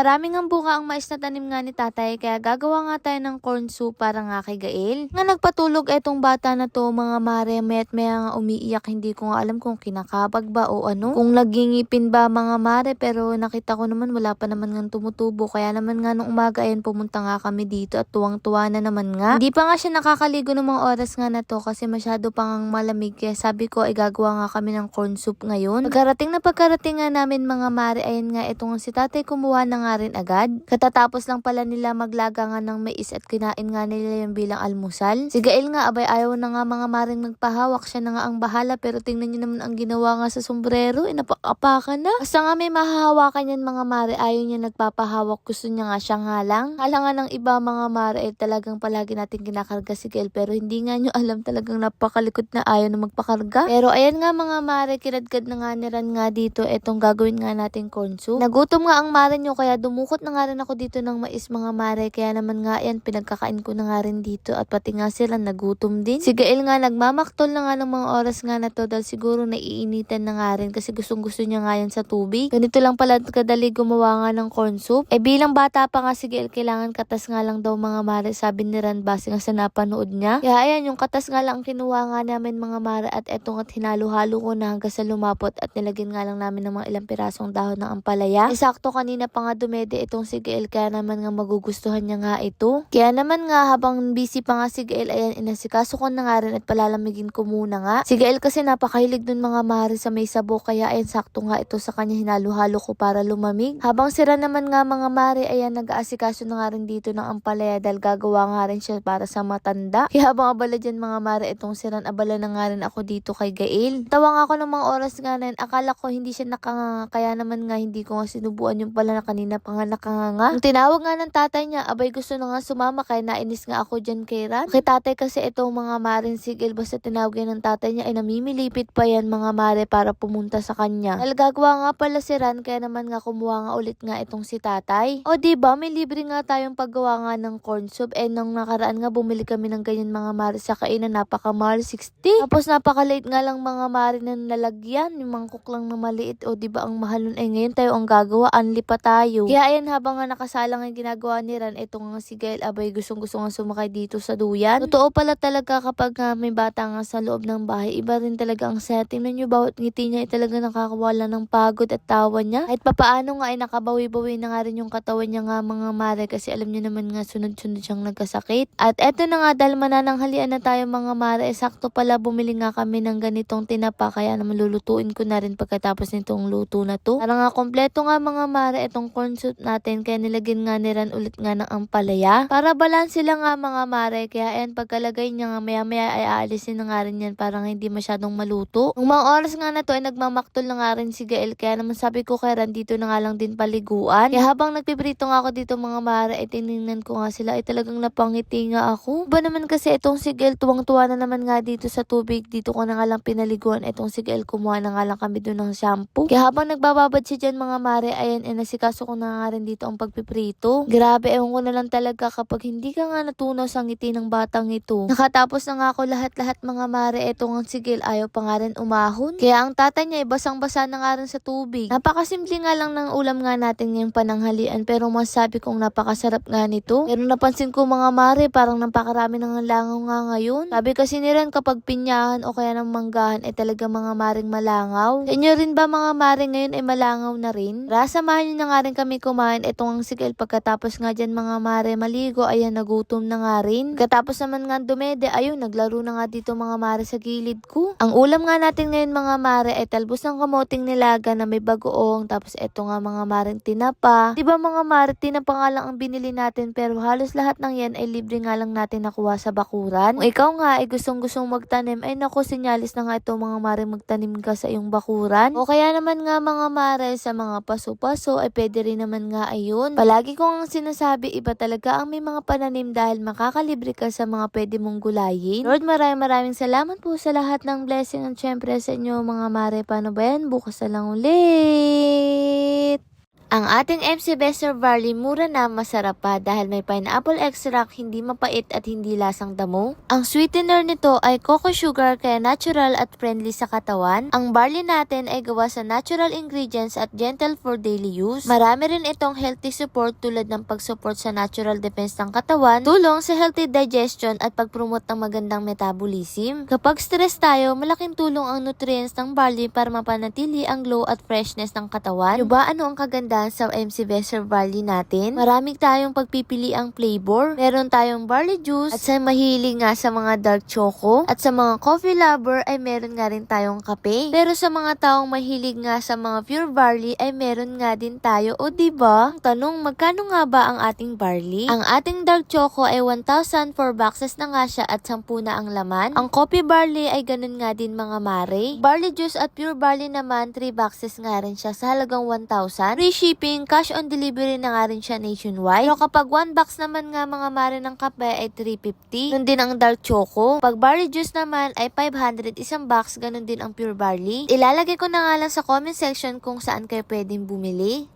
Marami ngang bunga ang mais na tanim nga ni tatay kaya gagawa nga tayo ng corn soup para nga kay Gail. Nga nagpatulog etong bata na to mga mare, maya't maya nga umiiyak, hindi ko nga alam kung kinakabag ba o ano. Kung nagingipin ba mga mare, pero nakita ko naman wala pa naman nga tumutubo. Kaya naman nga nung umaga ayan pumunta nga kami dito at tuwang-tuwa na naman nga. Hindi pa nga siya nakakaligo ng mga oras nga na to kasi masyado pa ngang malamig, kaya sabi ko ay gagawa nga kami ng corn soup ngayon. Pagkarating nga namin mga mare, ayan nga itong si tatay kumuha na nga rin agad. Katatapos lang pala nila maglaga nga ng mais at kinain nga nila yung bilang almusal. Si Gail nga abay ayaw na nga mga maring magpahawak, siya na nga ang bahala, pero tingnan niyo naman ang ginawa nga sa sombrero, inapakapakan na. Basta nga may mahahawakan yan mga mare, ayaw niya nagpapahawak, gusto niya nga siya nga lang. Hala nga ng iba mga mare ay talagang palagi natin kinakarga si Gail, pero hindi nga nyo alam, talagang napakalikot na ayaw na magpakarga. Pero ayan nga mga mare, kinadkad na nga niran nga dito etong gagawin nga nating corn soup. Nagutom nga ang mare nyo kaya dumukot na nga rin ako dito ng mais mga mare, kaya naman nga yan pinagkakain ko na nga rin dito at pati nga sila nagutom din. Si Gail nga nagmamaktol na nga ng mga oras nga na to dahil siguro naiinitan na nga rin kasi gustong gusto niya nga yan sa tubig. Ganito lang pala kadali gumawa nga ng corn soup. Bilang bata pa nga si Gail, kailangan katas nga lang daw mga mare, sabi ni Ran base nga sa napanood niya. Kaya ayan, yung katas nga lang ang kinuha nga namin mga mare at etong at hinalo-halo ko na hanggang sa lumapot at nilagyan nga lang namin ng mga ilang pirasong dahon ng ampalaya. Sakto kanina pa nga dumede itong si Gail, kaya naman nga magugustuhan niya nga ito. Kaya naman nga habang busy pa nga si Gail, ayan inasikaso ko na nga rin at palalamigin ko muna nga. Si Gail kasi napakahilig dun mga mare sa may sabo, kaya ayan sakto nga ito sa kanya, hinalo-halo ko para lumamig. Habang sira naman nga mga mare, ayan nag-aasikaso na nga rin dito ng ampalaya dahil gagawa nga rin siya para sa matanda. Kaya habang abala dyan mga mare itong siran, abala na nga rin ako dito kay Gail. Tawa nga ako ng mga oras nga na yun, akala ko hindi siya nakanganga, kaya naman nga hindi ko nga sinubuan yung pala na kanina pa nga nakanganga. Ang tinawag nga ng tatay niya, abay gusto na nga sumama, kaya nainis nga ako dyan kay Ran. Kay tatay kasi itong mga maring si Gail, basta tinawag yan ng tatay niya ay namimilipit pa yan mga mare para pumunta sa kanya. Dahil gagawa nga pala si Ran, kaya naman nga kumuha nga ulit nga itong si tatay. O diba may libre nga tayong paggawa nga ng corn soup. Nung nakaraan nga bumili kami ng ganyan mga mare sa kainan, napakamahal 60. Tapos napakalate nga lang mga mare na nalagyan, yung mangkok lang na maliit. O diba ang mahal nun, ngayon tayo ang gagawa, anli pa tayo. Kaya ayan habang nga nakasalang ang ginagawa ni Ran, ito nga si Gail abay gustong gusto nga sumakay dito sa duyan. Totoo pala talaga kapag may bata nga sa loob ng bahay, iba rin talaga ang setting. Tingnan nyo bawat ngiti niya ay talaga nakakawala ng pagod at tawa niya. Kahit papaano nga ay nakabawi-bawi na nga rin yung katawan niya nga mga mare, kasi alam niyo naman nga sunod-sunod siyang nagkasakit. At eto na nga dahil manananghalian na tayo mga mare, sakto pala bumili nga kami ng ganitong tinapa, kaya naman lulutuin ko na rin pagkatapos nitong luto na to. Para nga kompleto nga mga mare itong corn soup natin, kaya nilagyan nga ni Ran ulit nga ng ampalaya. Para balanse lang nga mga mare, kaya ayan pagkalagay niya nga maya-maya ay aalisin na nga rin yan para hindi masyadong maluto. Nung mga oras nga na to ay nagmamaktol na nga rin si Gail, kaya naman sabi ko kay Ran dito na nga lang din paliguan. Kaya habang nagpiprito nga ako dito mga mare ay tinignan ko nga sila, ay talagang napangiti nga ako. Ba naman kasi itong si Gail tuwang-tuwa na naman nga dito sa tubig, dito ko na nga lang pinaliguan itong si Gail, kumuha na nga lang kami doon ng shampoo. Kaya habang nagbababad siya dyan mga mare, ayan nasikaso ko na nga rin dito ang pagpiprito. Grabe, ewan ko na lang talaga kapag hindi ka nga natunaw sa ngiti ng batang ito. Nakatapos na nga ako lahat-lahat mga mare, eto nga si Gail ayaw pa nga rin umahon. Kaya ang tatay niya ay basang-basa na nga rin sa tubig. Napakasimple nga lang ng ulam nga natin ngayong pananghalian, pero masabi kong napakasarap nga nito. Pero napansin ko mga mare, parang napakarami ng langaw nga ngayon. Sabi kasi ni Ran kapag pinyahan o kaya ng manggahan ay talaga mga maring malangaw. Sa inyo rin ba mga mare ngayon ay malangaw na rin? Samahan nyo na nga rin kami kumain itong ang si Gail. Pagkatapos nga dyan mga mare maligo, ayan nagutom na nga rin. Pagkatapos naman nga dumede, ayun naglaro na nga dito mga mare sa gilid ko. Ang ulam nga natin ngayon mga mare ay talbos ng kamoting nilaga na may bagoong, tapos eto nga mga maring tinapa. Diba mga mare, tinapa nga lang ang binili natin, pero halos lahat ng yan ay libre nga lang natin nakuha sa bakuran. Kung ikaw nga ay gustong magtanim, ay naku, sinyalis na nga ito mga mare, magtanim ka sa iyong bakuran. O kaya naman nga mga mare sa mga paso-paso ay pwede rin naman nga ayun. Palagi kong sinasabi, iba talaga ang may mga pananim dahil makakalibre ka sa mga pwede mong gulayin. Lord, maraming salamat po sa lahat ng blessing at syempre sa inyo mga mare. Paano ba yan? Bukas na lang ulit. Ang ating MC Bester Barley mura na, masarap pa dahil may pineapple extract, hindi mapait at hindi lasang damo. Ang sweetener nito ay cocoa sugar kaya natural at friendly sa katawan. Ang barley natin ay gawa sa natural ingredients at gentle for daily use. Marami rin itong healthy support tulad ng pag-support sa natural defense ng katawan, tulong sa healthy digestion at pag-promote ng magandang metabolism. Kapag stress tayo, malaking tulong ang nutrients ng barley para mapanatili ang glow at freshness ng katawan. Diba ano ang kagandahan sa MC Bester Barley natin? Maraming tayong pagpipili ang flavor. Meron tayong barley juice at sa mahilig nga sa mga dark choco at sa mga coffee lover ay meron nga rin tayong kape. Pero sa mga taong mahilig nga sa mga pure barley ay meron nga din tayo, o diba? Ang tanong, magkano nga ba ang ating barley? Ang ating dark choco ay 1,000, 4 boxes na nga siya at 10 na ang laman. Ang coffee barley ay ganun nga din mga mare. Barley juice at pure barley naman 3 boxes nga rin siya sa halagang 1,000. Free shipping, cash on delivery na nga rin siya nationwide. Pero kapag 1 box naman nga mga mare ng kape ay 350. Nun din ang dark choco. Pag barley juice naman ay 500 isang box, ganun din ang pure barley. Ilalagay ko na nga lang sa comment section kung saan kayo pwedeng bumili.